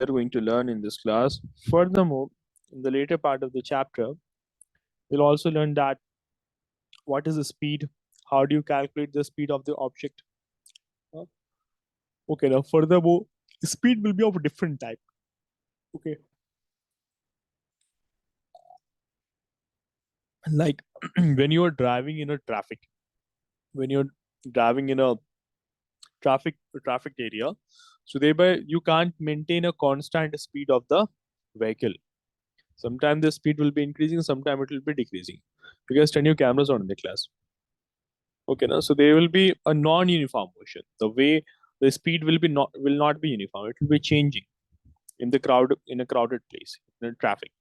are going to learn in this class. Furthermore, in the later part of the chapter, we'll also learn that what is the speed, how do you calculate the speed of the object. Uh, Okay, now furthermore, speed will be of a different type. Okay, like when you are driving in a traffic, when you're driving in a traffic traffic area, so thereby you can't maintain a constant speed of the vehicle. Sometimes the speed will be increasing, sometimes it will be decreasing. You guys turn your cameras on in the class. Okay, now so there will be a non-uniform motion. The way the speed will not be uniform. It will be changing in the crowd in a crowded place in traffic.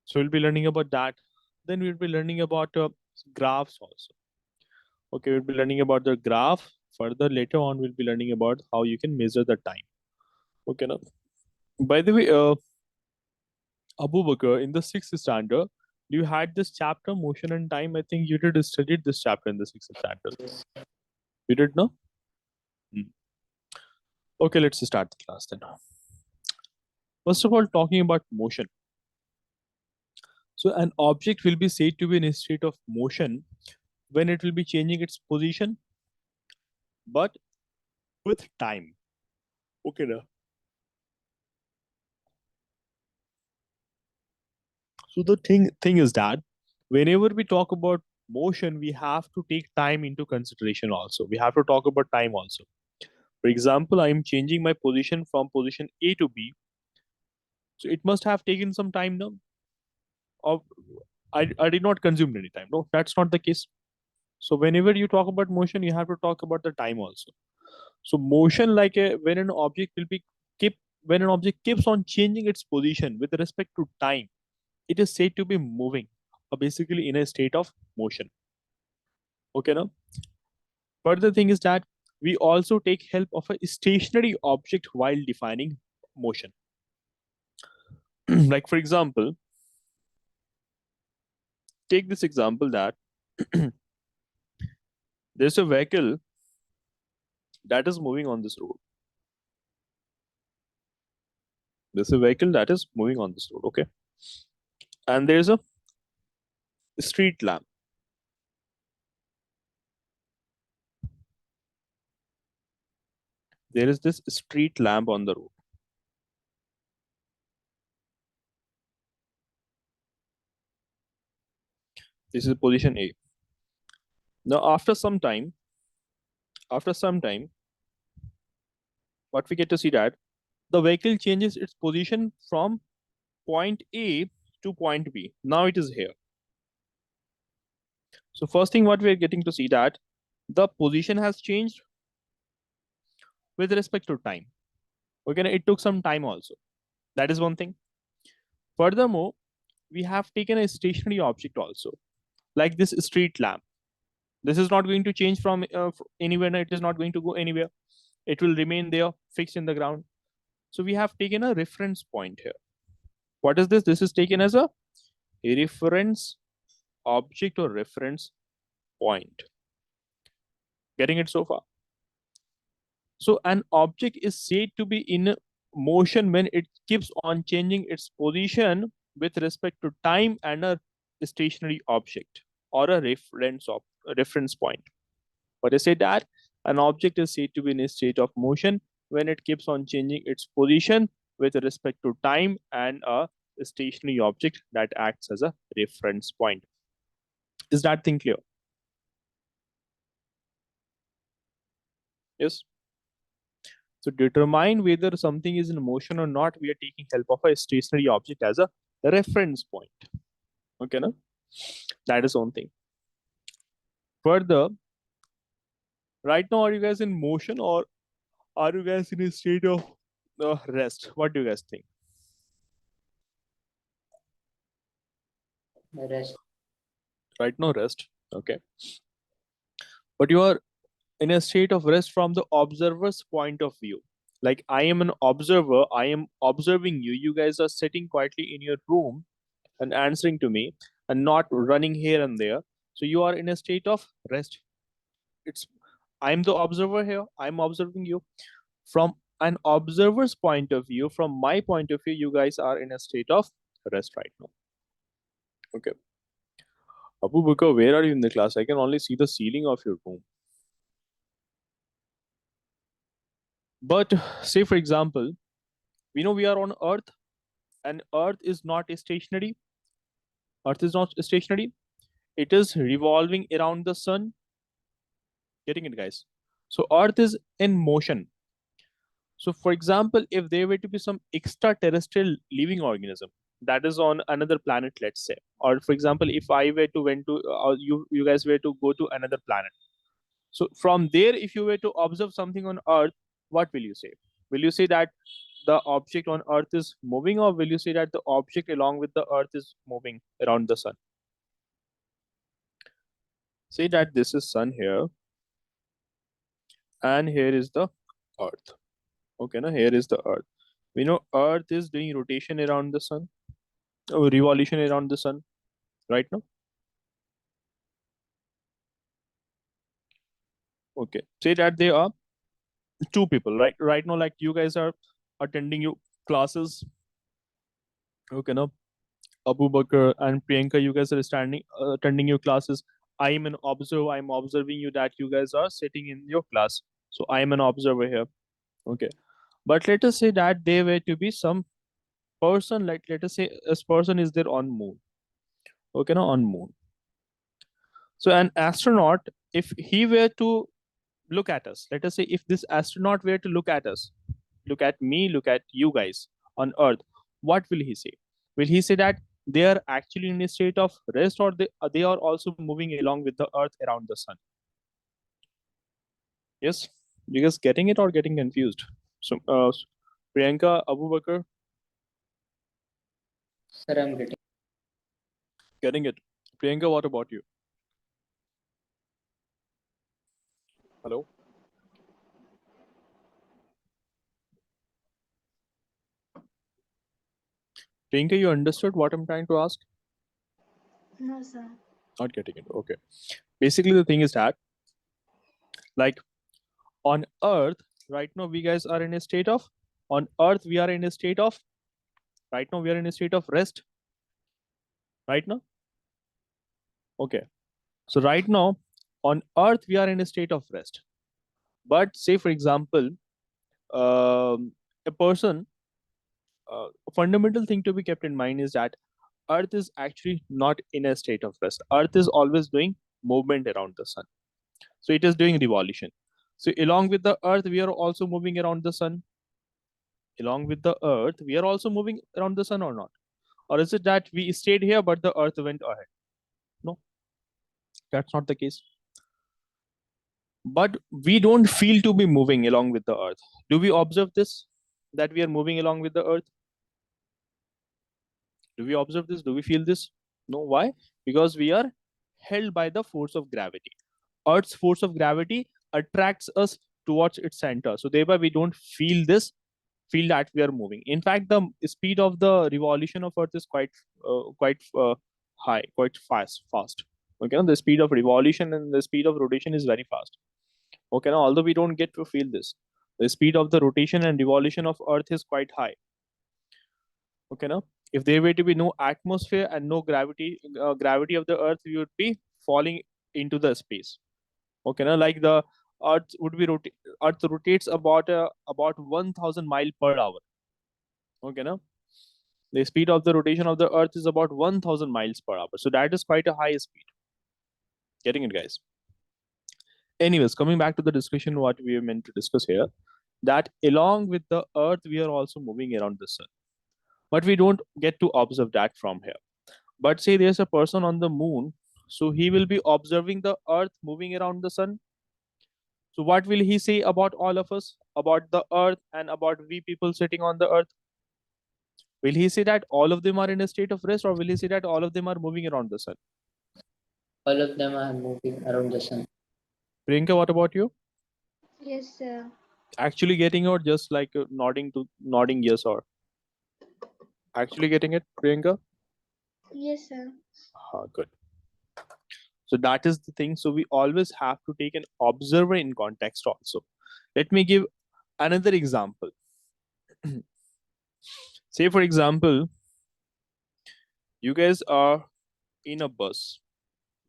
So we'll be learning about that. Then we'll be learning about graphs also. Okay, we'll be learning about the graph. Further later on, we'll be learning about how you can measure the time. Okay, now by the way, Abu Bakr, in the sixth standard, you had this chapter motion and time. I think you did studied this chapter in the sixth standard. You did, no? Hmm. Okay, let's start the class then. First of all, talking about motion. So an object will be said to be in a state of motion when it will be changing its position, but with time. Okay, now. So the thing is that whenever we talk about motion, we have to take time into consideration also. We have to talk about time also. For example, I am changing my position from position A to B. So it must have taken some time now. Or I did not consume any time. No, that's not the case. So whenever you talk about motion, you have to talk about the time also. So motion, like when an object will be keep when an object keeps on changing its position with respect to time, it is said to be moving, or basically in a state of motion. Okay, now. But the thing is that we also take help of a stationary object while defining motion. Like for example, take this example that there's a vehicle that is moving on this road. There's a vehicle that is moving on this road, okay? And there's a street lamp. There is this street lamp on the road. This is position A. Now, after some time, what we get to see that the vehicle changes its position from point A to point B. Now it is here. So first thing what we are getting to see that the position has changed with respect to time. Okay, it took some time also. That is one thing. Furthermore, we have taken a stationary object also, like this street lamp. This is not going to change from anywhere. It is not going to go anywhere. It will remain there fixed in the ground. So we have taken a reference point here. What is this? This is taken as a reference object or reference point. Getting it so far? So an object is said to be in motion when it keeps on changing its position with respect to time and a stationary object or a reference point. But I say that an object is said to be in a state of motion when it keeps on changing its position with respect to time and a stationary object that acts as a reference point. Is that thing clear? Yes. So determine whether something is in motion or not, we are taking help of a stationary object as a reference point. Okay, no? That is one thing. Further, right now, are you guys in motion or are you guys in a state of rest? What do you guys think? Rest. Right now, rest. Okay. But you are in a state of rest from the observer's point of view. Like I am an observer, I am observing you. You guys are sitting quietly in your room and answering to me and not running here and there. So you are in a state of rest. It's I'm the observer here. I'm observing you. From an observer's point of view, from my point of view, you guys are in a state of rest right now. Okay. Abu Bakr, where are you in the class? I can only see the ceiling of your room. But say, for example, we know we are on Earth, and Earth is not stationary. Earth is not stationary. It is revolving around the sun. Getting it, guys? So Earth is in motion. So, for example, if there were to be some extraterrestrial living organism that is on another planet, let's say, or for example, if I were to went to, or you guys were to go to another planet. So from there, if you were to observe something on Earth, what will you say? Will you say that the object on Earth is moving, or will you say that the object along with the Earth is moving around the sun? Say that this is sun here, and here is the Earth. Okay, now here is the Earth. We know Earth is doing rotation around the sun, revolution around the sun, right now. Okay, say that there are two people, right now, like you guys are attending your classes. Okay, now Abu Bakr and Priyanka, you guys are attending your classes. I am an observer. I'm observing you that you guys are sitting in your class. So I am an observer here. Okay, but let us say that there were to be some person, like let us say this person is there on moon. Okay, now on moon. So an astronaut, if he were to look at us, let us say if this astronaut were to look at us, look at me, look at you guys on Earth, what will he say? Will he say that they are actually in a state of rest, or they are also moving along with the Earth around the sun? Yes, you guys getting it or getting confused? So, Priyanka, Abu Bakr, Sir, I'm getting it. Priyanka, what about you? Hello? Priyanka, you understood what I'm trying to ask? No, sir. Not getting it. Okay. Basically, the thing is that, like, on Earth, right now, we guys are in a state of, on Earth, we are in a state of, right now, we are in a state of rest. Right now? Okay. So right now, on Earth, we are in a state of rest. But say, for example, a person, a fundamental thing to be kept in mind is that Earth is actually not in a state of rest. Earth is always doing movement around the sun. So it is doing revolution. So along with the Earth, we are also moving around the sun. Along with the Earth, we are also moving around the sun or not? Or is it that we stayed here, but the Earth went ahead? No, that's not the case. But we don't feel to be moving along with the Earth. Do we observe this, that we are moving along with the Earth? Do we observe this? Do we feel this? No. Why? Because we are held by the force of gravity. Earth's force of gravity attracts us towards its center, so thereby we don't feel this, feel that we are moving. In fact, the speed of the revolution of Earth is quite high, quite fast. Okay, the speed of revolution and the speed of rotation is very fast. Okay, now although we don't get to feel this, the speed of the rotation and revolution of Earth is quite high. Okay, now if there were to be no atmosphere and no gravity of the Earth, we would be falling into the space. Okay, now like the Earth would be Earth rotates about 1,000 mile per hour. Okay, now the speed of the rotation of the Earth is about 1,000 miles per hour. So that is quite a high speed. Getting it, guys? Anyways, coming back to the discussion, what we are meant to discuss here, that along with the Earth, we are also moving around the sun. But we don't get to observe that from here. But say there's a person on the moon, so he will be observing the Earth moving around the sun. So what will he say about all of us, about the Earth and about we people sitting on the Earth? Will he say that all of them are in a state of rest, or will he say that all of them are moving around the sun? all of them are moving around the sun. Priyanka, what about you? Yes, sir. Actually getting, or just like nodding yes, or actually getting it, Priyanka? Yes, sir. Good. So that is the thing. So we always have to take an observer in context also. Let me give another example. Say for example, you guys are in a bus.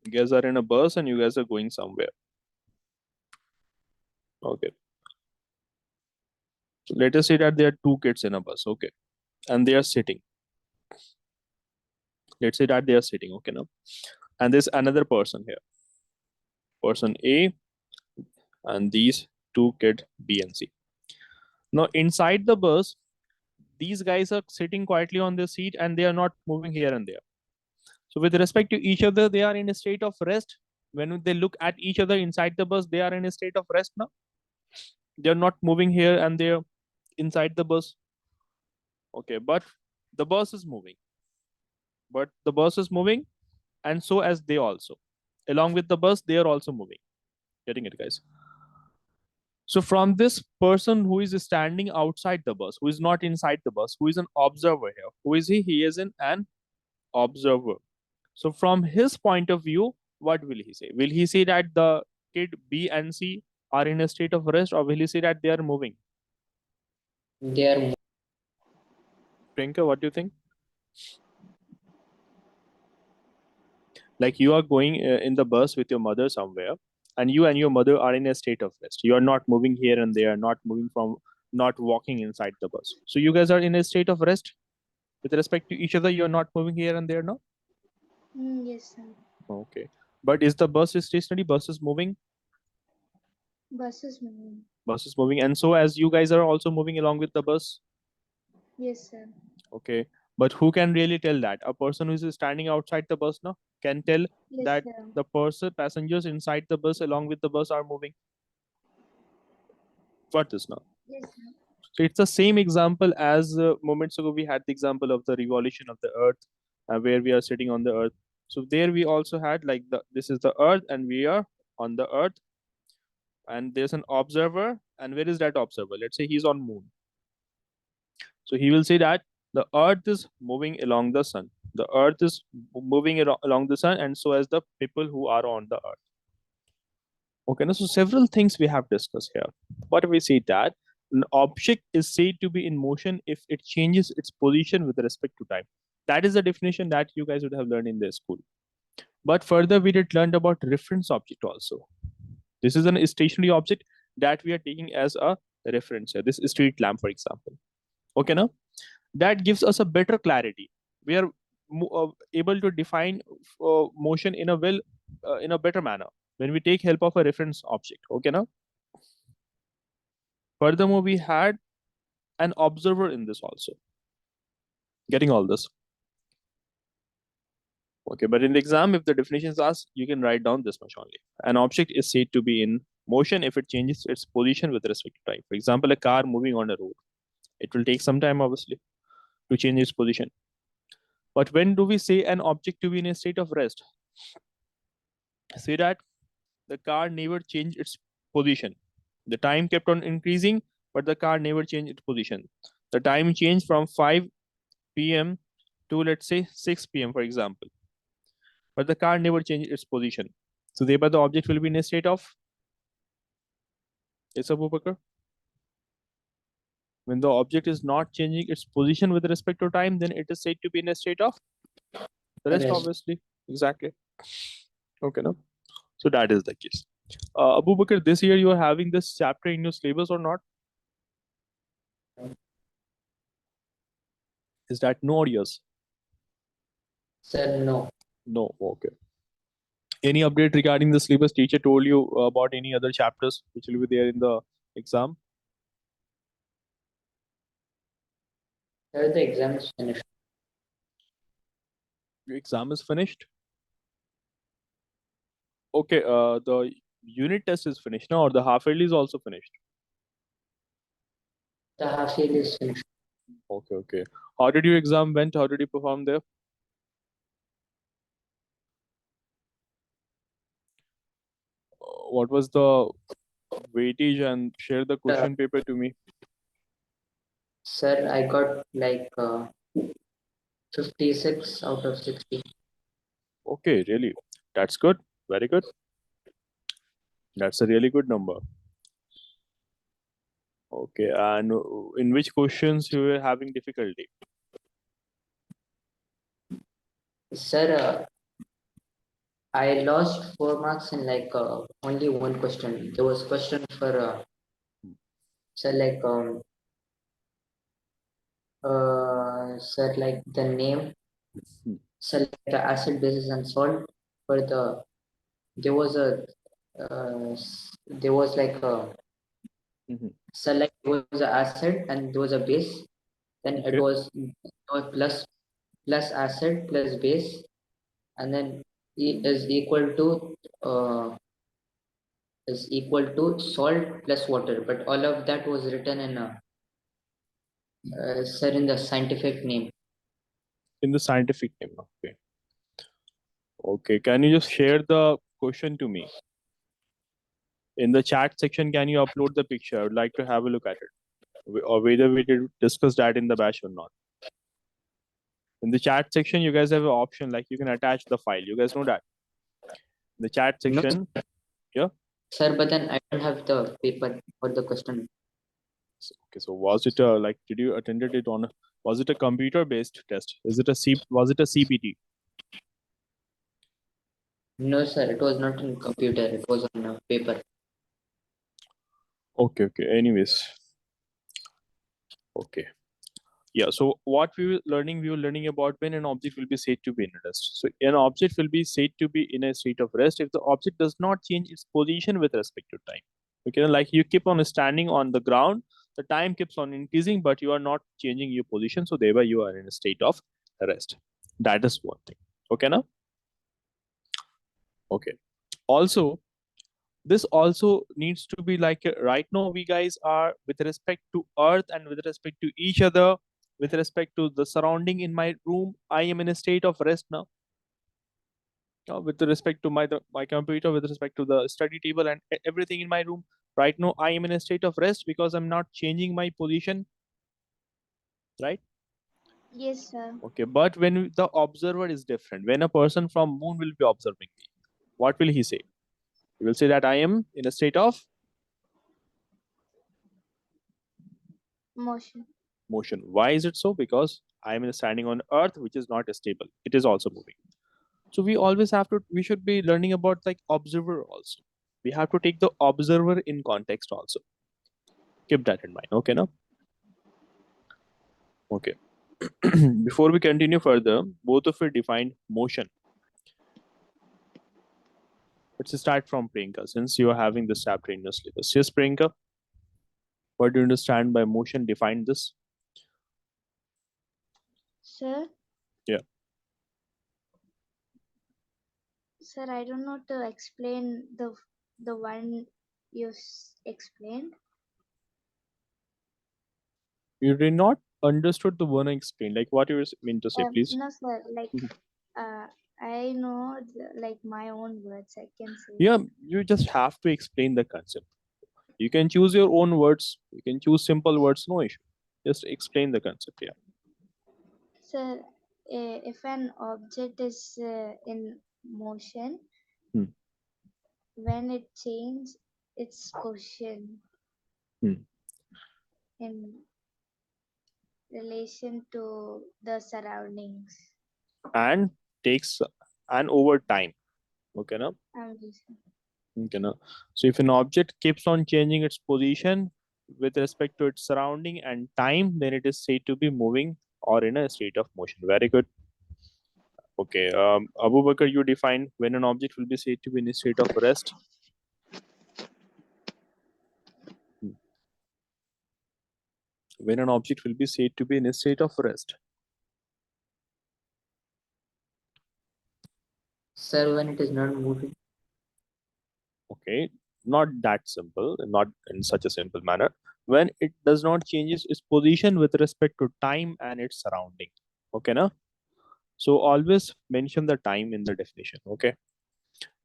You guys are in a bus and you guys are going somewhere. Okay. So let us say that there are two kids in a bus. Okay. And they are sitting. Let's say that they are sitting. Okay. Now, and there's another person here. Person A and these two kids B and C. Now inside the bus, these guys are sitting quietly on their seat and they are not moving here and there. So with respect to each other, they are in a state of rest. When they look at each other inside the bus, they are in a state of rest now. They're not moving here and they're inside the bus. Okay, but the bus is moving. But the bus is moving, and so as they also. Along with the bus, they are also moving. Getting it, guys? So from this person who is standing outside the bus, who is not inside the bus, who is an observer here. Who is he? He is an observer. So from his point of view, what will he say? Will he say that the kid B and C are in a state of rest, or will he say that they are moving? They are Priyanka, what do you think? Like you are going in the bus with your mother somewhere, and you and your mother are in a state of rest. You are not moving here and there, not moving from, not walking inside the bus. So you guys are in a state of rest with respect to each other. You are not moving here and there, no? Yes, sir. Okay. But is the bus stationary? Bus is moving. Bus is moving. Bus is moving, and so as you guys are also moving along with the bus. Yes, sir. Okay. But who can really tell that? A person who is standing outside the bus now can tell Yes, that sir. the passengers inside the bus along with the bus are moving. What is now? Yes, sir. So it's the same example as moments ago we had the example of the revolution of the earth, where we are sitting on the earth. So there we also had like this is the earth and we are on the earth, and there's an observer, and where is that observer? Let's say he's on moon. So he will say that the earth is moving along the sun. The earth is moving along the sun, and so as the people who are on the earth. Okay, now so several things we have discussed here. What we say that an object is said to be in motion if it changes its position with respect to time. That is the definition that you guys would have learned in the school. But further, we did learn about reference object also. This is an stationary object that we are taking as a reference here. This street lamp, for example. Okay, now that gives us a better clarity. We are able to define motion in a in a better manner when we take help of a reference object. Okay, now furthermore, we had an observer in this also. Getting all this. Okay, but in the exam, if the definition is asked, you can write down this much only. An object is said to be in motion if it changes its position with respect to time. For example, a car moving on a road. It will take some time, obviously, to change its position. But when do we say an object to be in a state of rest? Say that the car never changed its position. The time kept on increasing, but the car never changed its position. The time changed from 5 p.m. to, let's say, 6 p.m., for example. But the car never changed its position. So thereby the object will be in a state of, yes, Abu Bakr? When the object is not changing its position with respect to time, then it is said to be in a state of rest, rest. obviously. Exactly. Okay, no? So that is the case. Abu Bakr, this year you are having this chapter in your syllabus or not? Is that no or yes? Sir, no. No. Okay. Any update regarding the syllabus? Teacher told you about any other chapters which will be there in the exam? Sir, the exam is finished. Your exam is finished? Okay, the unit test is finished now, or the half yearly is also finished? The half yearly is finished. Okay, okay. How did your exam went? How did you perform there? What was the weightage, and share the question paper to me? Sir, I got like 56 out of 60. Okay, really? That's good. Very good. That's a really good number. Okay, and in which questions you were having difficulty? Sir, I lost 4 marks in only one question. There was question for sir sir the name, Hmm. sir the acid, bases, and salt. For there was a there was Mhm. sir there was a acid and there was a base. Then it Okay. was plus acid plus base, and then E is equal to salt plus water. But all of that was written in sir in the scientific name. In the scientific name. Okay. Okay. Can you just share the question to me? In the chat section, can you upload the picture? I would like to have a look at it. Or whether we did discuss that in the batch or not. In the chat section, you guys have an option like you can attach the file. You guys know that. In the chat No, section, yeah. sir, but then I don't have the paper or the question. Okay, so was it like did you attended it on? Was it a computer-based test? Is it a Was it a CPT? No, sir, it was not in computer. It was on paper. Okay, okay. Anyways, okay. Yeah. So what we were learning about when an object will be said to be in rest. So an object will be said to be in a state of rest if the object does not change its position with respect to time. Okay, like you keep on standing on the ground, the time keeps on increasing, but you are not changing your position. So thereby you are in a state of rest. That is one thing. Okay, now. Okay. Also, this also needs to be like right now we guys are with respect to earth and with respect to each other, with respect to the surrounding in my room, I am in a state of rest now. With respect to my computer, with respect to the study table and everything in my room, right now I am in a state of rest because I'm not changing my position, right? Yes, sir. Okay, but when the observer is different, when a person from moon will be observing me, what will he say? He will say that I am in a state of Motion. motion. Why is it so? Because I am standing on earth, which is not stable. It is also moving. So we always have to, we should be learning about like observer also. We have to take the observer in context also. Keep that in mind. Okay, now? Okay. Before we continue further, both of you defined motion. Let's start from Priyanka, since you are having this chapter in your syllabus. Yes, Priyanka, what do you understand by motion? Define this. Sir? Yeah. Sir, I don't know to explain the one you explained. You did not understood the one I explained. Like what you mean to say, please. No, sir. Mhm. I know like my own words. I can say. Yeah, you just have to explain the concept. You can choose your own words. You can choose simple words, no issue. Just explain the concept. Yeah. Sir, if an object is in motion, Hmm. when it changes its position Hmm. in relation to the surroundings. And takes and over time. Okay, now. I'm listening. Okay, now. So if an object keeps on changing its position with respect to its surrounding and time, then it is said to be moving or in a state of motion. Very good. Okay. Abu Bakr, you define when an object will be said to be in a state of rest. Hmm. When an object will be said to be in a state of rest. Sir, when it is not moving. Okay, not that simple, not in such a simple manner. When it does not changes its position with respect to time and its surrounding. Okay, now. So always mention the time in the definition. Okay.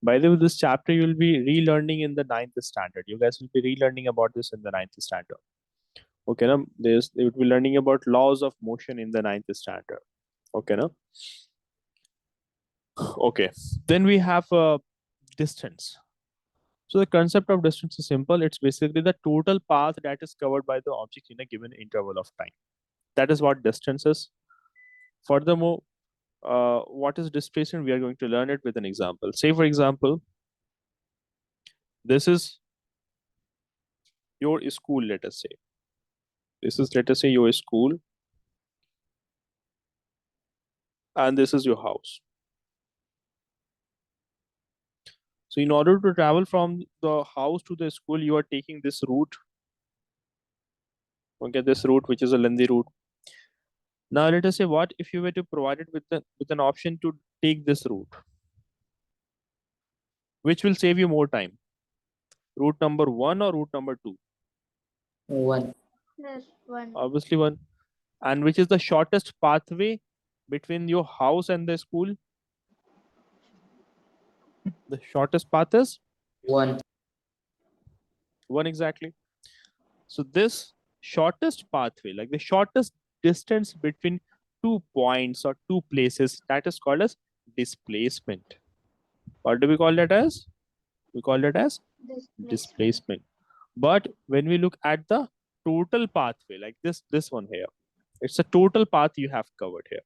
By the way, this chapter you will be relearning in the ninth standard. You guys will be relearning about this in the ninth standard. Okay, now they would be learning about laws of motion in the ninth standard. Okay, now. Okay. Then we have distance. So the concept of distance is simple. It's basically the total path that is covered by the object in a given interval of time. That is what distance is. Furthermore, what is displacement? We are going to learn it with an example. Say, for example, this is your school, let us say. This is, let us say, your school, and this is your house. So in order to travel from the house to the school, you are taking this route. Okay, this route, which is a lengthy route. Now let us say, what if you were to provide it with an option to take this route, which will save you more time? Route number 1 or route number 2? 1. Yes, one. Obviously 1. And which is the shortest pathway between your house and the school? The shortest path is 1. 1 exactly. So this shortest pathway, like the shortest distance between 2 points or 2 places, that is called as displacement. What do we call that as? We call that as displacement. But when we look at the total pathway, like this one here, it's a total path you have covered here.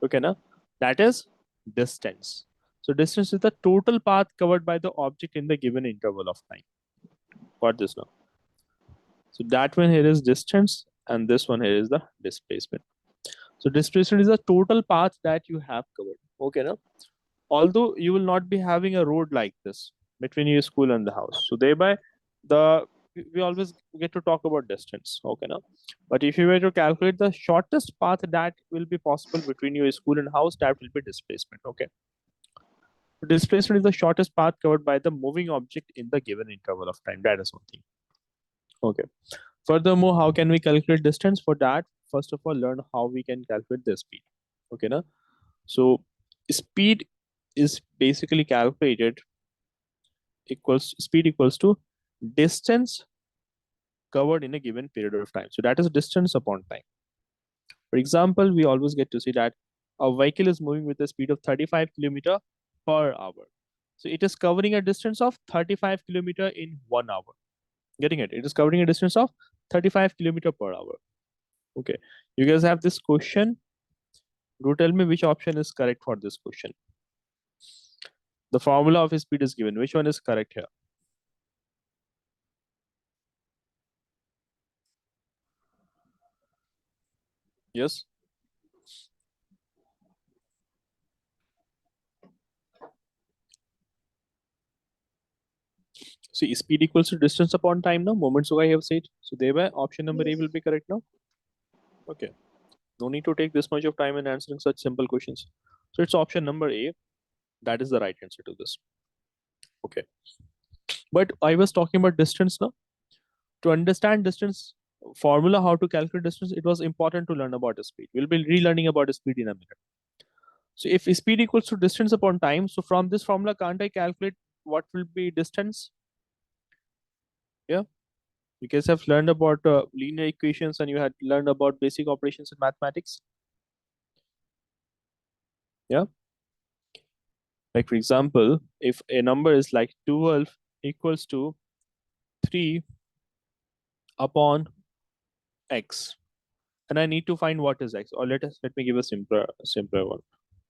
Okay, now that is distance. So distance is the total path covered by the object in the given interval of time. Got this now? So that one here is distance, and this one here is the displacement. So displacement is the total path that you have covered. Okay, now although you will not be having a road like this between your school and the house, so thereby the we always get to talk about distance. Okay, now, but if you were to calculate the shortest path that will be possible between your school and house, that will be displacement. Okay, displacement is the shortest path covered by the moving object in the given interval of time. That is one thing. Okay. Furthermore, how can we calculate distance? For that, first of all, learn how we can calculate the speed. Okay, na? So speed is basically calculated speed equals to distance covered in a given period of time. So that is distance upon time. For example, we always get to see that a vehicle is moving with a speed of 35 kilometer per hour. So it is covering a distance of 35 kilometer in 1 hour. Getting it? It is covering a distance of 35 kilometer per hour. Okay. You guys have this question. Do tell me which option is correct for this question. The formula of speed is given. Which one is correct here? Yes. See, speed equals to distance upon time now. Moments ago I have said. So thereby option number A will be correct now. Okay. No need to take this much of time in answering such simple questions. So it's option number A. That is the right answer to this. Okay. But I was talking about distance now. To understand distance formula, how to calculate distance, it was important to learn about the speed. We'll be relearning about the speed in a minute. So if speed equals to distance upon time, so from this formula, can't I calculate what will be distance? Yeah. You guys have learned about linear equations, and you had learned about basic operations in mathematics. Yeah. Like for example, if a number is like 12 equals to 3 upon x, and I need to find what is x, or let me give a simpler one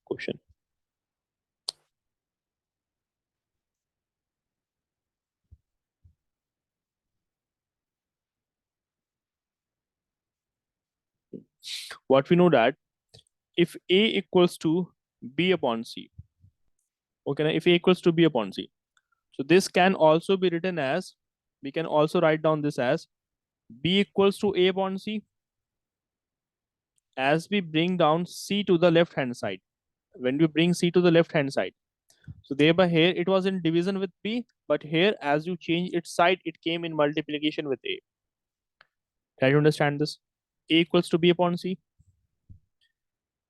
question. What we know that if a equals to b upon c, okay, now if a equals to b upon c, so this can also be written as, we can also write down this as b equals to a upon c, as we bring down c to the left hand side. When we bring c to the left hand side, so thereby here it was in division with b, but here as you change its side, it came in multiplication with a. Try to understand this. A equals to b upon c.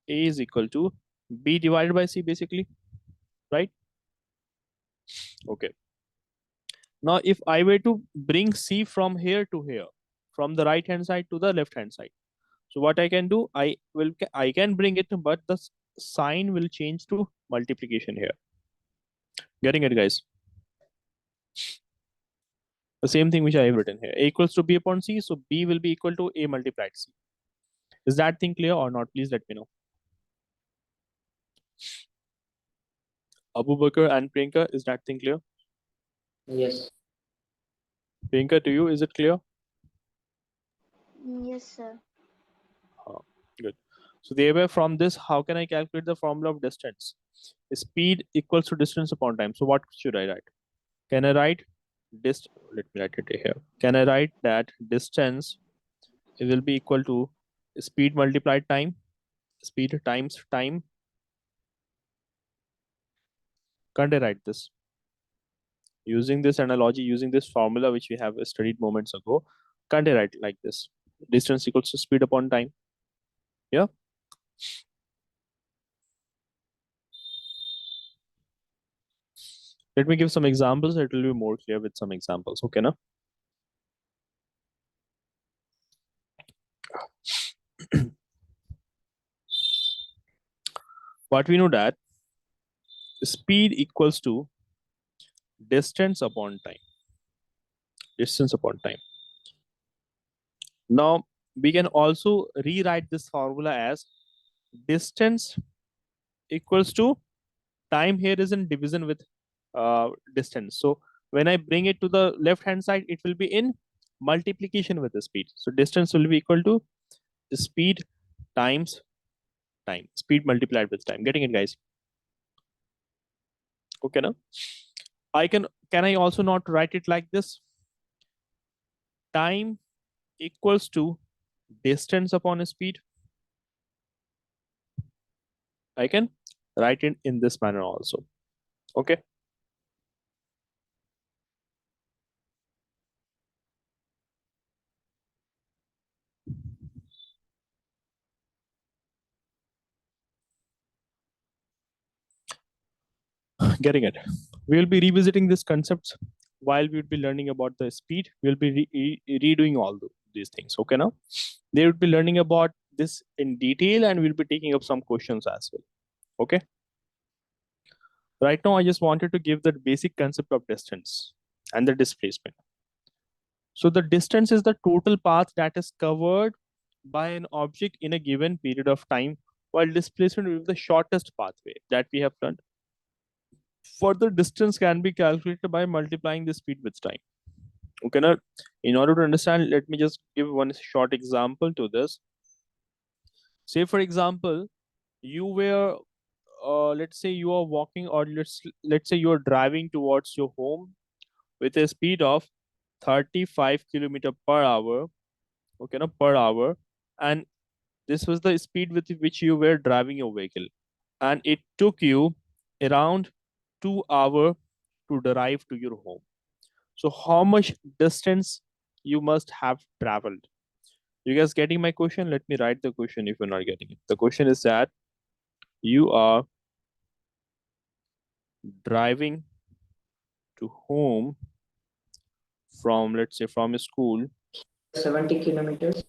A is equal to b divided by c basically, right? Okay. Now if I were to bring c from here to here, from the right hand side to the left hand side, so what I can do, I can bring it, but the sign will change to multiplication here. Getting it, guys? The same thing which I have written here. A equals to B upon C. So B will be equal to A multiplied C. Is that thing clear or not? Please let me know. Abu Bakr and Priyanka, is that thing clear? Yes. Priyanka, to you, is it clear? Yes, sir. Good. So thereby from this, how can I calculate the formula of distance? Speed equals to distance upon time. So what should I write? Can I write let me write it here. Can I write that distance will be equal to speed multiplied time? Speed times time. Can't I write this? Using this analogy, using this formula which we have studied moments ago, can't I write like this? Distance equals to speed upon time. Yeah. Let me give some examples. It will be more clear with some examples. Okay, now. But we know that speed equals to distance upon time. Distance upon time. Now we can also rewrite this formula as distance equals to time. Here is in division with distance. So when I bring it to the left hand side, it will be in multiplication with the speed. So distance will be equal to speed times time. Speed multiplied with time. Getting it, guys? Okay, now can I also not write it like this? Time equals to distance upon speed. I can write it in this manner also. Okay. Getting it. We will be revisiting these concepts while we would be learning about the speed. We'll be redoing all these things. Okay, now they would be learning about this in detail, and we'll be taking up some questions as well. Okay. Right now, I just wanted to give the basic concept of distance and the displacement. So the distance is the total path that is covered by an object in a given period of time, while displacement is the shortest pathway that we have learned. Further distance can be calculated by multiplying the speed with time. Okay, now in order to understand, let me just give one short example to this. Say for example, you were let's say you are walking, or let's say you are driving towards your home with a speed of 35 kilometer per hour. Okay, now per hour, and this was the speed with which you were driving your vehicle, and it took you around 2 hours to drive to your home. So how much distance you must have traveled? You guys getting my question? Let me write the question if you're not getting it. The question is that you are driving to home from, let's say, from a school. 70 kilometers.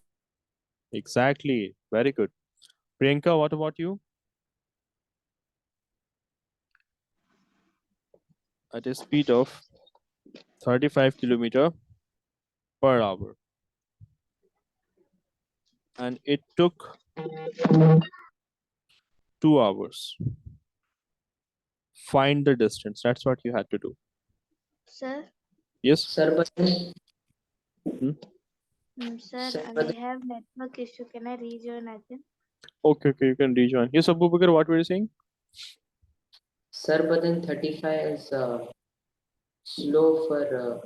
Exactly. Very good. Priyanka, what about you? At a speed of 35 kilometer per hour. And it took 2 hours. Find the distance. That's what you had to do. Sir, Yes? Sir, but then, sir, sir, we but then, have network issue. Can I rejoin again? Okay, you can rejoin. Yes, Abu Bakr, what were you saying? sir, but then 35 is slow for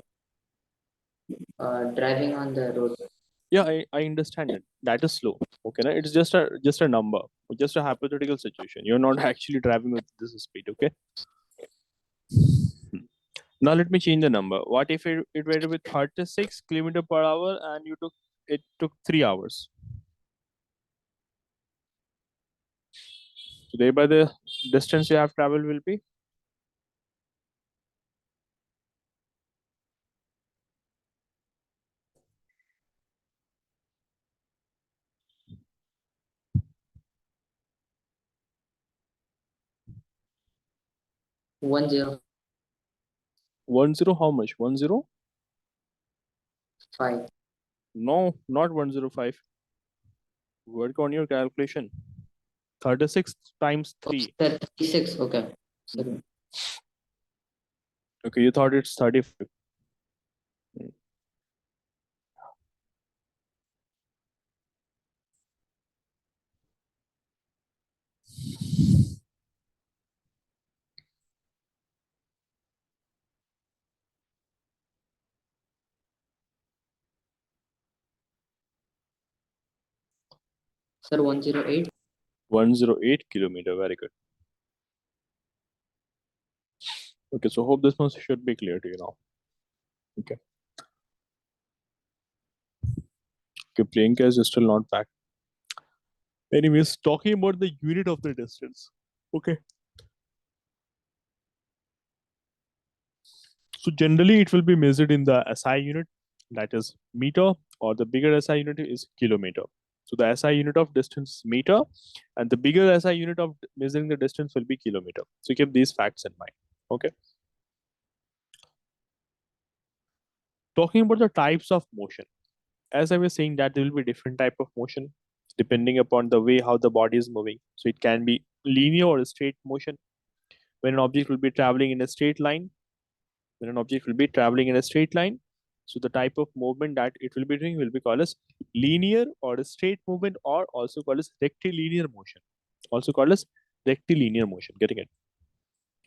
driving on the road. Yeah, I understand it. That is slow. Okay, na? It's just a number, just a hypothetical situation. You're not actually driving with this speed. Okay. Now let me change the number. What if it were with 36 kilometer per hour and it took 3 hours? So thereby the distance you have traveled will be 10. 10. How much? 10? 5. No, not 105. Work on your calculation. 36 times 3. 36. Okay. Sorry. Okay, you thought it's 35. Sir, 108. 108 kilometer. Very good. Okay, so hope this one should be clear to you now. Okay. Okay, Priyanka is still not back. Anyways, talking about the unit of the distance. Okay. So generally it will be measured in the SI unit, that is meter, or the bigger SI unit is kilometer. So the SI unit of distance is meter, and the bigger SI unit of measuring the distance will be kilometer. So keep these facts in mind. Okay. Talking about the types of motion. As I was saying that there will be different type of motion depending upon the way how the body is moving. So it can be linear or straight motion. When an object will be traveling in a straight line, when an object will be traveling in a straight line, so the type of movement that it will be doing will be called as linear or a straight movement, or also called as rectilinear motion. Also called as rectilinear motion. Getting it?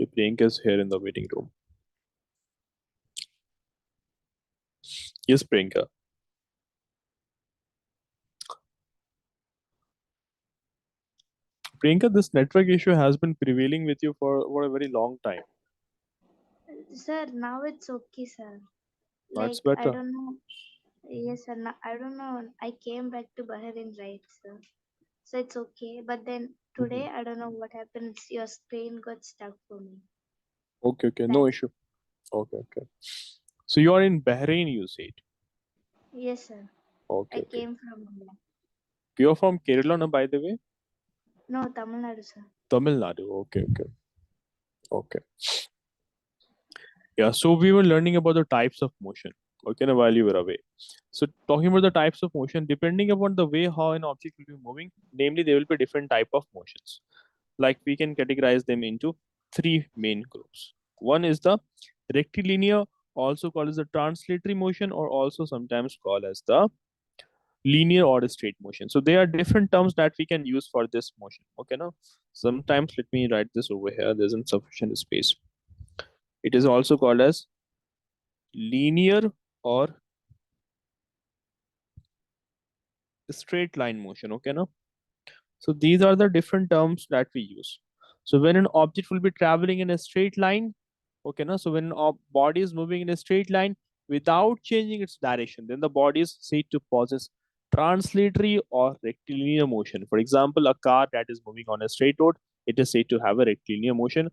Okay, Priyanka is here in the waiting room. Yes, Priyanka. Priyanka, this network issue has been prevailing with you for a very long time. Sir, now it's okay, sir. That's Like, I better. don't know. Yes, sir. I don't know. I came back to Bahrain, right, sir? So it's okay. But then today, I don't know what happens. Your screen got stuck for me. Okay, okay, no That's issue. Okay, okay. So you are in Bahrain, you said. yes, sir. Okay, I okay. came from India. You're from Kerala, no, by the way? No, Tamil Nadu, sir. Tamil Nadu. Okay, okay. Okay. Yeah, so we were learning about the types of motion. Okay, now while you were away. So talking about the types of motion, depending upon the way how an object will be moving, namely there will be different type of motions. Like we can categorize them into three main groups. One is the rectilinear, also called as the translatory motion, or also sometimes called as the linear or straight motion. So there are different terms that we can use for this motion. Okay, now sometimes let me write this over here. There's insufficient space. It is also called as linear or straight line motion. Okay, now so these are the different terms that we use. So when an object will be traveling in a straight line, okay, now so when a body is moving in a straight line without changing its direction, then the body is said to possess translatory or rectilinear motion. For example, a car that is moving on a straight road, it is said to have a rectilinear motion.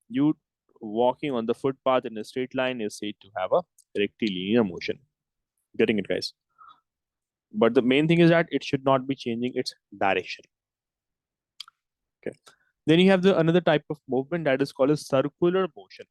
You walking on the footpath in a straight line is said to have a rectilinear motion. Getting it, guys? But the main thing is that it should not be changing its direction. Okay. Then you have the another type of movement that is called a circular motion.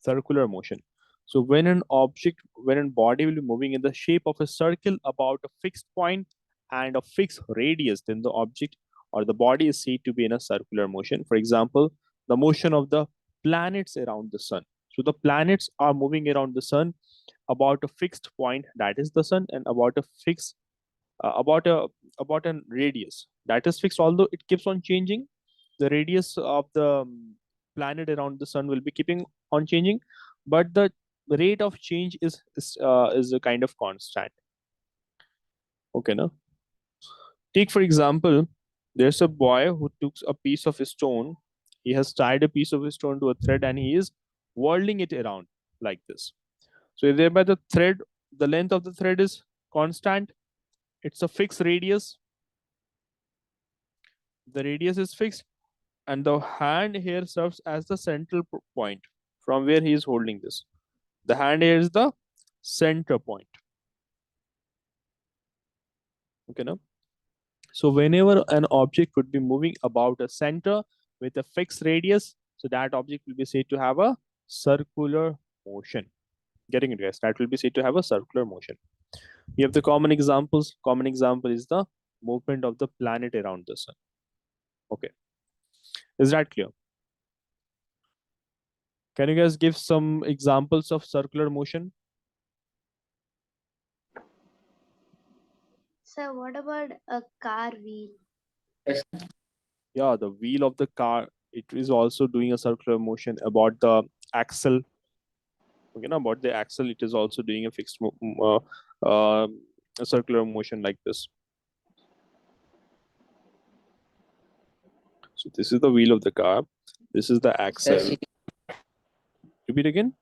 Circular motion. So when an object, when a body will be moving in the shape of a circle about a fixed point and a fixed radius, then the object or the body is said to be in a circular motion. For example, the motion of the planets around the sun. So the planets are moving around the sun about a fixed point, that is the sun, and about a fixed about a radius that is fixed, although it keeps on changing. The radius of the planet around the sun will be keeping on changing, but the rate of change is a kind of constant. Okay, now take for example, there's a boy who took a piece of stone. He has tied a piece of stone to a thread and he is whirling it around like this. So thereby the length of the thread is constant. It's a fixed radius. The radius is fixed, and the hand here serves as the central point from where he is holding this. The hand here is the center point. Okay, now so whenever an object could be moving about a center with a fixed radius, so that object will be said to have a circular motion. Getting it, guys? That will be said to have a circular motion. We have the common examples. Common example is the movement of the planet around the sun. Okay, is that clear? Can you guys give some examples of circular motion? Sir, what about a car wheel? Yes. Yeah, the wheel of the car, it is also doing a circular motion. About the axle, okay, now about the axle, it is also doing a fixed a circular motion like this. So this is the wheel of the car. This is the Sir, axle. Repeat again.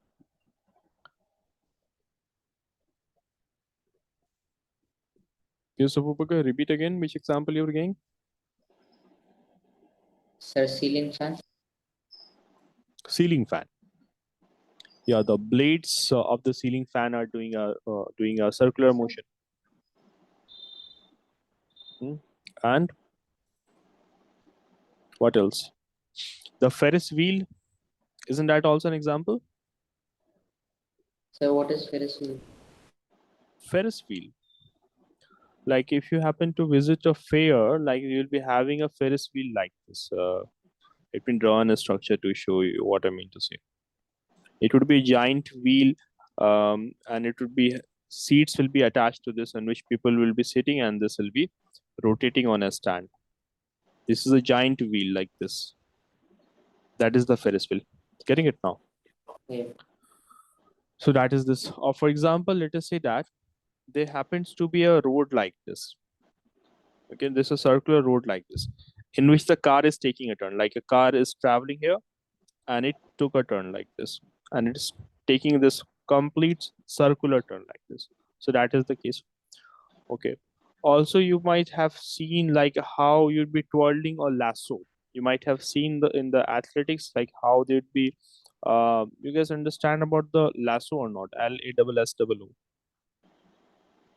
Yes, Upupaka, repeat again which example you were getting. sir, ceiling fan. Ceiling fan. Yeah, the blades of the ceiling fan are doing a circular motion. And what else? The Ferris wheel, isn't that also an example? Sir, what is Ferris wheel? Ferris wheel. Like if you happen to visit a fair, like you'll be having a Ferris wheel like this. Let me draw on a structure to show you what I mean to say. It would be a giant wheel, and it would be seats will be attached to this, on which people will be sitting, and this will be rotating on a stand. This is a giant wheel like this. That is the Ferris wheel. Getting it now? Yeah. So that is this. Or for example, let us say that there happens to be a road like this. Okay, this is a circular road like this, in which the car is taking a turn. Like a car is traveling here, and it took a turn like this, and it's taking this complete circular turn like this. So that is the case. Okay. Also, you might have seen like how you'd be twirling a lasso. You might have seen the in the athletics like how they'd be. You guys understand about the lasso or not? LASSO. No,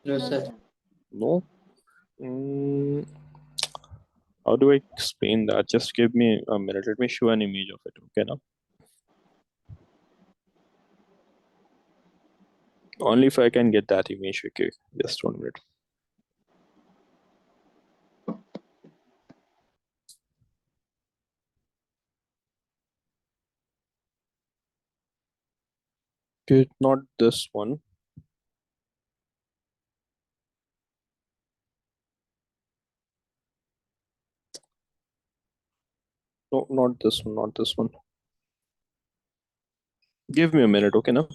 No, sir. sir. No. Mm, how do I explain that? Just give me a minute. Let me show an image of it. Okay, now. Only if I can get that image. Okay, just 1 minute. Okay, not this one. No, not this one. Not this one. Give me a minute. Okay, now.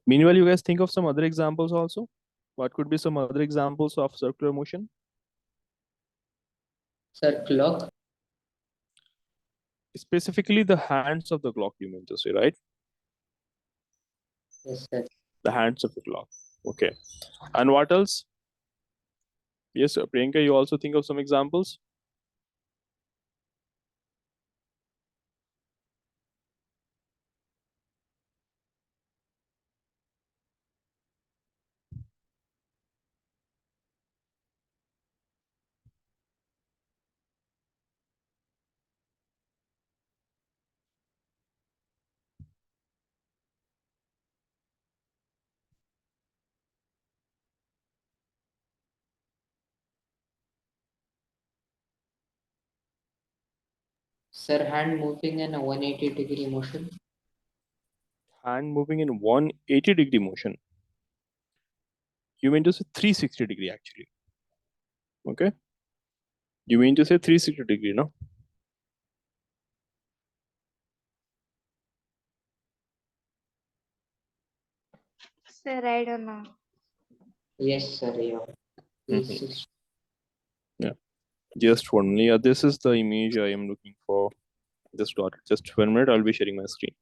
Meanwhile, you guys think of some other examples also. What could be some other examples of circular motion? Sir, clock. Specifically, the hands of the clock, you mean to say, right? Yes, sir. The hands of the clock. Okay. And what else? Yes, Priyanka, you also think of some examples? Sir, hand moving in a 180-degree motion. Hand moving in 180-degree motion. You mean to say 360-degree actually. Okay. You mean to say 360-degree, no? Sir, I don't know. Yes, sir. Yeah. Mhm. 360. Yeah. Just 1 minute. Yeah, this is the image I am looking for. Just got it. Just 1 minute. I'll be sharing my screen.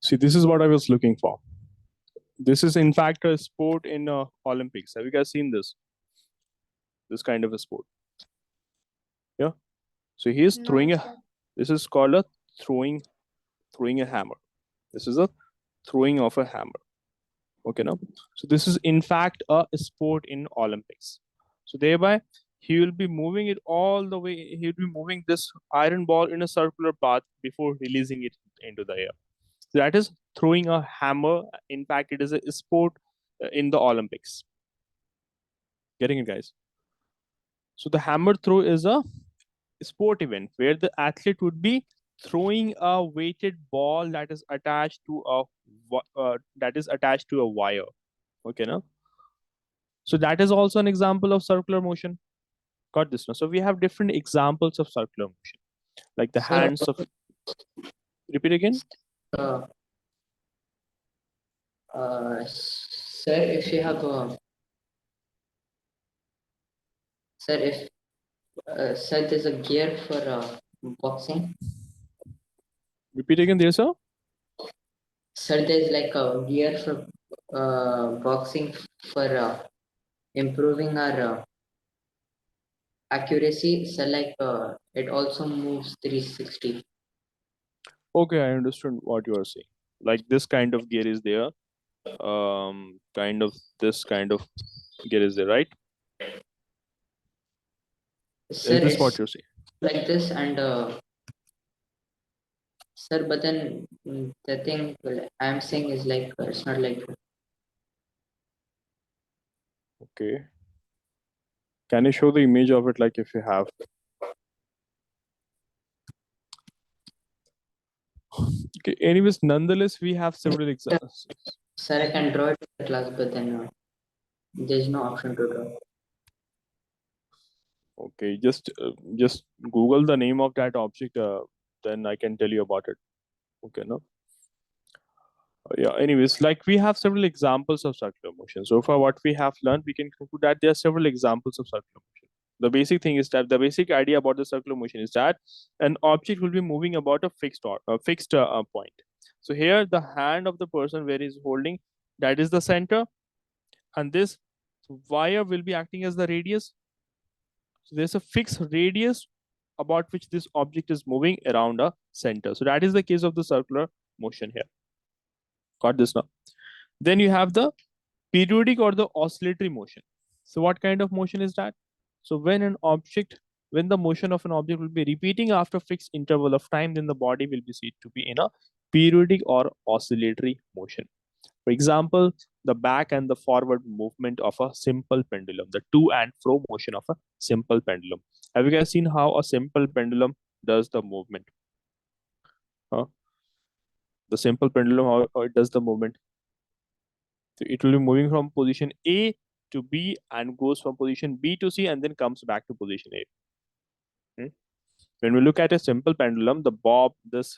See, this is what I was looking for. This is in fact a sport in Olympics. Have you guys seen this? This kind of a sport. Yeah. So he is No, throwing a. sir. This is called a throwing a hammer. This is a throwing of a hammer. Okay, now. So this is in fact a sport in Olympics. So thereby he will be moving it all the way. He will be moving this iron ball in a circular path before releasing it into the air. So that is throwing a hammer. In fact, it is a sport in the Olympics. Getting it, guys? So the hammer throw is a sport event where the athlete would be throwing a weighted ball that is attached to a wire. Okay, now. So that is also an example of circular motion. Got this now? So we have different examples of circular motion, like the Sir, hands of. Repeat again. uh, sir, if you have sir, if sir, there's a gear for boxing. Repeat again, there, sir. Sir, there's like a gear for boxing for improving our accuracy. So like it also moves 360. Okay, I understood what you are saying. Like this kind of gear is there. Kind of this kind of gear is there, right? Sir, Is this what it's you're saying? like this and sir, but then the thing I'm saying is like it's not like Okay. Can you show the image of it, like if you have? Okay. Anyways, nonetheless, we have several examples. sir, I can draw it in the class, but then there's no option to draw. Okay, just Google the name of that object. Then I can tell you about it. Okay, no. Yeah. Anyways, like we have several examples of circular motion. So far, what we have learned, we can conclude that there are several examples of circular motion. The basic thing is that the basic idea about the circular motion is that an object will be moving about a fixed point. So here, the hand of the person where he's holding, that is the center, and this wire will be acting as the radius. So there's a fixed radius about which this object is moving around a center. So that is the case of the circular motion here. Got this now? Then you have the periodic or the oscillatory motion. So what kind of motion is that? So when the motion of an object will be repeating after a fixed interval of time, then the body will be said to be in a periodic or oscillatory motion. For example, the back and the forward movement of a simple pendulum, the to and fro motion of a simple pendulum. Have you guys seen how a simple pendulum does the movement? Huh? The simple pendulum, how it does the movement. So it will be moving from position A to B and goes from position B to C and then comes back to position A. Hmm? When we look at a simple pendulum, the bob, this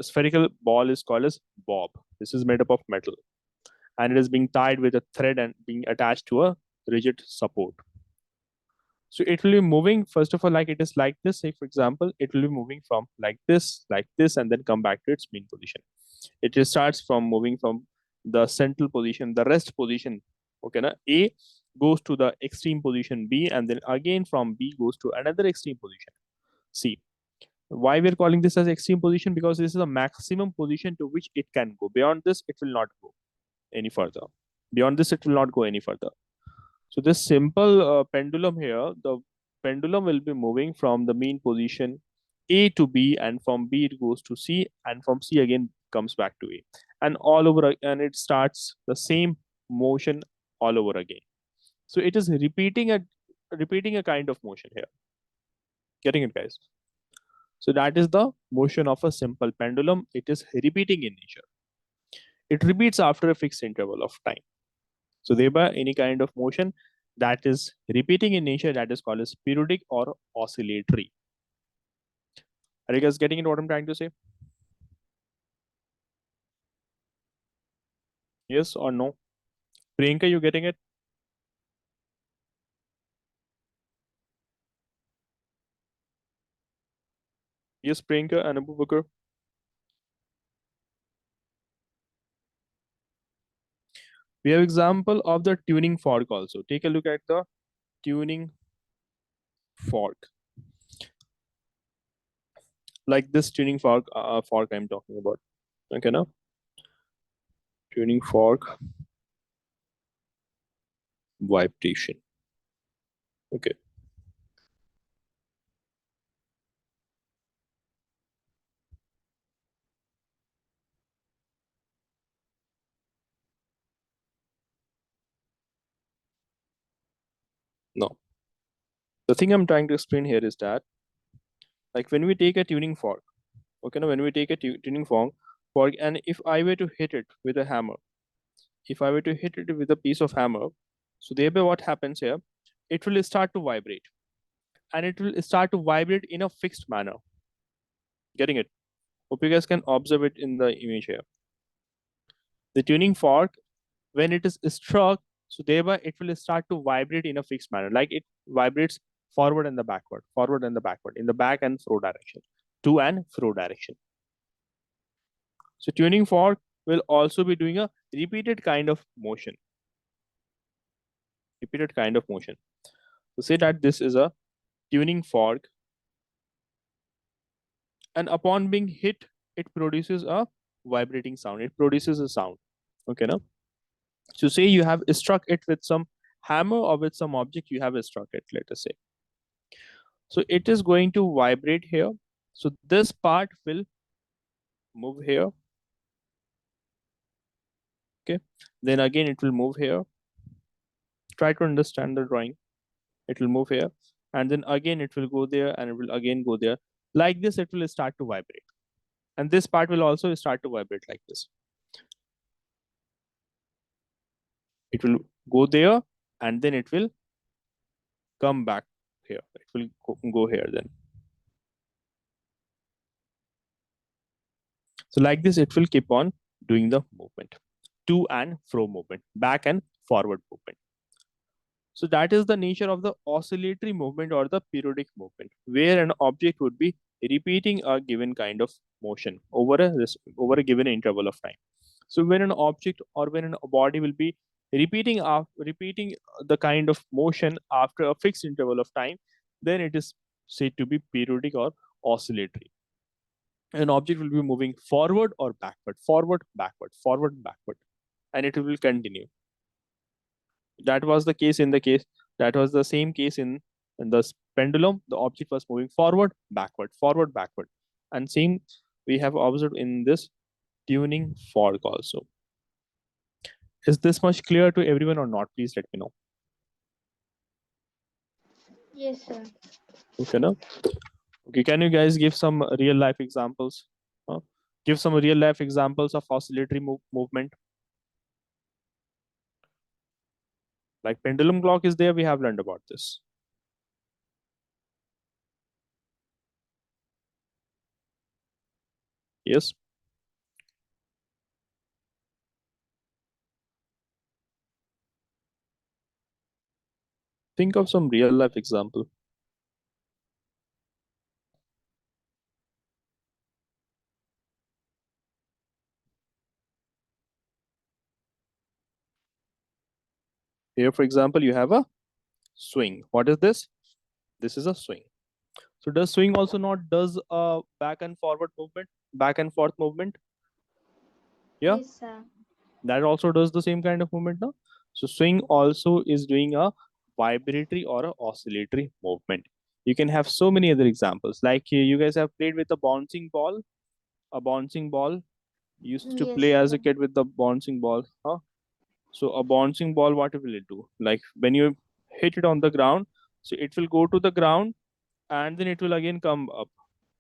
spherical ball is called as bob. This is made up of metal and it is being tied with a thread and being attached to a rigid support. So it will be moving, first of all, like it is like this. Say, for example, it will be moving from like this, and then come back to its mean position. It just starts from moving from the central position, the rest position. Okay, na? A goes to the extreme position B, and then again from B goes to another extreme position C. Why we're calling this as extreme position? Because this is a maximum position to which it can go. Beyond this, it will not go any further. Beyond this, it will not go any further. So this simple pendulum here, the pendulum will be moving from the mean position A to B, and from B it goes to C, and from C again comes back to A, and all over, and it starts the same motion all over again. So it is repeating a kind of motion here. Getting it, guys? So that is the motion of a simple pendulum. It is repeating in nature. It repeats after a fixed interval of time. So thereby any kind of motion that is repeating in nature, that is called as periodic or oscillatory. Are you guys getting it what I'm trying to say? Yes or no? Priyanka, you getting it? Yes, Priyanka and Abu Bakr. We have example of the tuning fork also. Take a look at the tuning fork. Like this tuning fork I'm talking about. Okay, now tuning fork vibration. Okay. No. The thing I'm trying to explain here is that, like when we take a tuning fork, okay, now when we take a tuning fork, and if I were to hit it with a hammer, if I were to hit it with a piece of hammer, so thereby what happens here, it will start to vibrate, and it will start to vibrate in a fixed manner. Getting it? Hope you guys can observe it in the image here. The tuning fork, when it is struck, so thereby it will start to vibrate in a fixed manner, like it vibrates forward and the backward, forward and the backward, in the back and fro direction, to and fro direction. So tuning fork will also be doing a repeated kind of motion. Repeated kind of motion. So say that this is a tuning fork, and upon being hit, it produces a vibrating sound. It produces a sound. Okay, now. So say you have struck it with some hammer or with some object, you have struck it, let us say. So it is going to vibrate here. So this part will move here. Okay. Then again, it will move here. Try to understand the drawing. It will move here. And then again, it will go there and it will again go there. Like this, it will start to vibrate. And this part will also start to vibrate like this. It will go there and then it will come back here. It will go here then. So like this, it will keep on doing the movement, to and fro movement, back and forward movement. So that is the nature of the oscillatory movement or the periodic movement, where an object would be repeating a given kind of motion over a given interval of time. So when an object or when a body will be repeating the kind of motion after a fixed interval of time, then it is said to be periodic or oscillatory. An object will be moving forward or backward, forward, backward, forward, backward, and it will continue. That was the case in the case, that was the same case in the pendulum. The object was moving forward, backward. And same we have observed in this tuning fork also. Is this much clear to everyone or not? Please let me know. Yes, sir. Okay, no? Okay, can you guys give some real life examples? Give some real life examples of oscillatory movement. Like pendulum clock is there, we have learned about this. Yes. Think of some real life example. Here, for example, you have a swing. What is this? This is a swing. So does swing also not does a back and forward movement, back and forth movement? Yeah, Yes, sir. that also does the same kind of movement now. So swing also is doing a vibratory or a oscillatory movement. You can have so many other examples. Like you guys have played with a bouncing ball. A bouncing ball. You used to Yes, play as a sir. kid with the bouncing ball. Huh? So a bouncing ball, what will it do? Like when you hit it on the ground, so it will go to the ground and then it will again come up.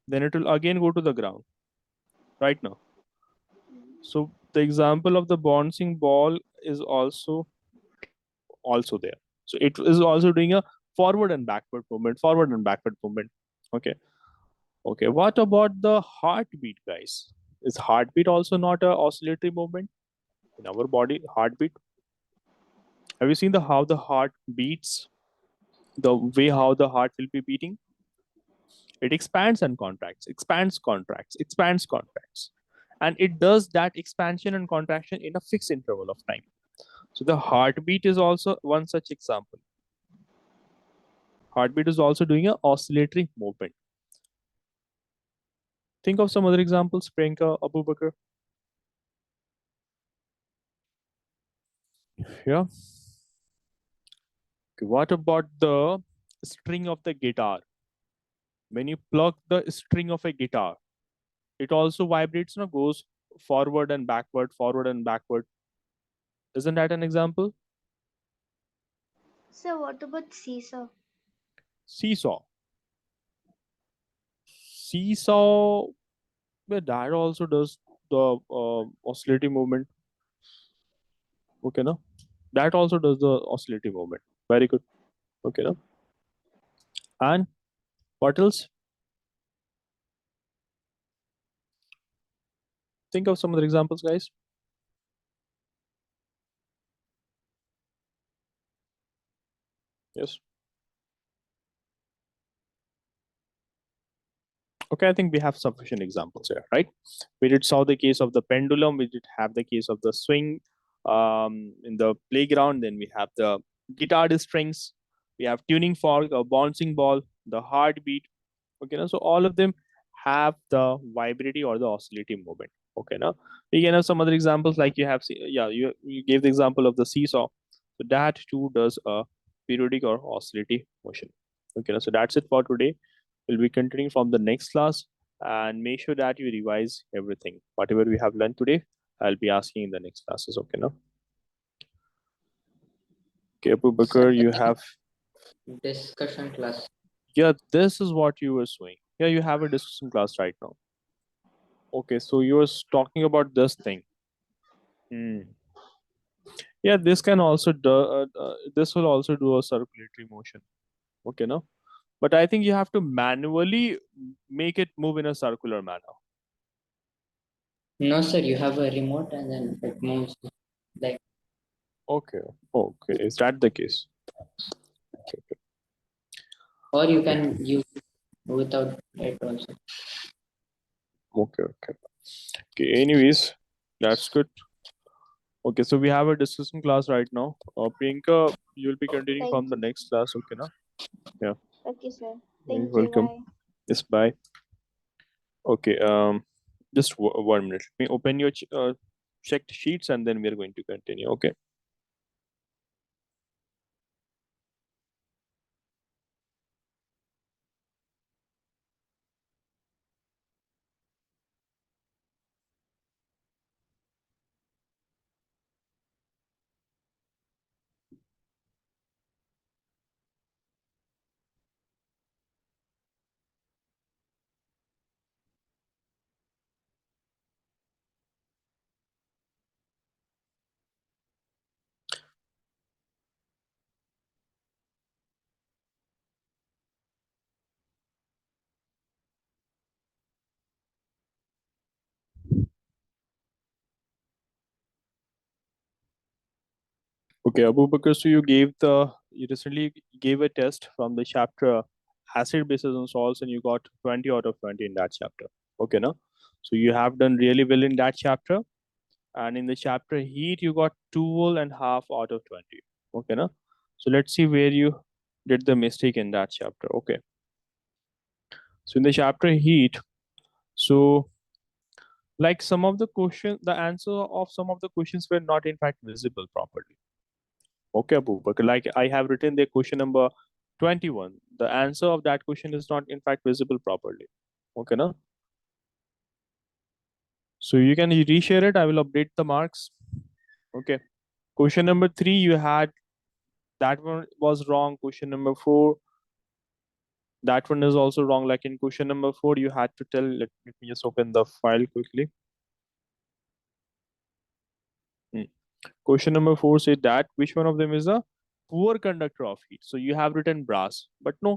Then it will again go to the ground. Right now. So the example of the bouncing ball is also there. So it is also doing a forward and backward movement, forward and backward movement. Okay. Okay. What about the heartbeat, guys? Is heartbeat also not a oscillatory movement in our body? Heartbeat. Have you seen how the heart beats? The way how the heart will be beating? It expands and contracts, expands, contracts, expands, contracts. And it does that expansion and contraction in a fixed interval of time. So the heartbeat is also one such example. Heartbeat is also doing an oscillatory movement. Think of some other examples, Priyanka, Abu Bakr. Yeah. Okay, what about the string of the guitar? When you pluck the string of a guitar, it also vibrates, no, goes forward and backward, forward and backward. Isn't that an example? So what about seesaw? Seesaw. Seesaw, well, that also does the oscillating movement. Okay, no? That also does the oscillating movement. Very good. Okay, no? And what else? Think of some other examples, guys. Yes. Okay, I think we have sufficient examples here, right? We did saw the case of the pendulum. We did have the case of the swing in the playground. Then we have the guitar strings. We have tuning fork, a bouncing ball, the heartbeat. Okay, now so all of them have the vibrating or the oscillating movement. Okay, now we can have some other examples like you have. Yeah, you gave the example of the seesaw. So that too does a periodic or oscillating motion. Okay, now so that's it for today. We'll be continuing from the next class, and make sure that you revise everything. Whatever we have learned today, I'll be asking in the next classes. Okay, now. Okay, Abu Bakr, you have. Discussion class. Yeah, this is what you were saying. Yeah, you have a discussion class right now. Okay, so you were talking about this thing. Hmm. Yeah, this can also do. This will also do a circulatory motion. Okay, no. But I think you have to manually make it move in a circular manner. No, sir, you have a remote and then it moves like, Okay. Okay. Is that the case? Okay. or you Okay. can use it without it also. Okay. Okay. Okay. Anyways, that's good. Okay. So we have a discussion class right now. Priyanka, you'll be continuing Thank from the you. next class. Okay, na? Yeah. Okay, sir. You're Thank you. welcome. Bye. Yes. Bye. Okay. Just 1 minute. Let me open your checked sheets and then we're going to continue. Okay. Okay, Abu Bakr, so you recently gave a test from the chapter acid bases and salts and you got 20 out of 20 in that chapter. Okay, no? So you have done really well in that chapter. And in the chapter heat, you got 2.5 out of 20. Okay, no? So let's see where you did the mistake in that chapter. Okay. So in the chapter heat, so like some of the questions, the answer of some of the questions were not in fact visible properly. Okay, Abu Bakr, like I have written the question number 21. The answer of that question is not in fact visible properly. Okay, no? So you can reshare it. I will update the marks. Okay. Question number 3, you had that one was wrong. Question number 4, that one is also wrong. Like in question number 4, you had to tell. Let me just open the file quickly. Question number 4 said that which one of them is a poor conductor of heat. So you have written brass, but no,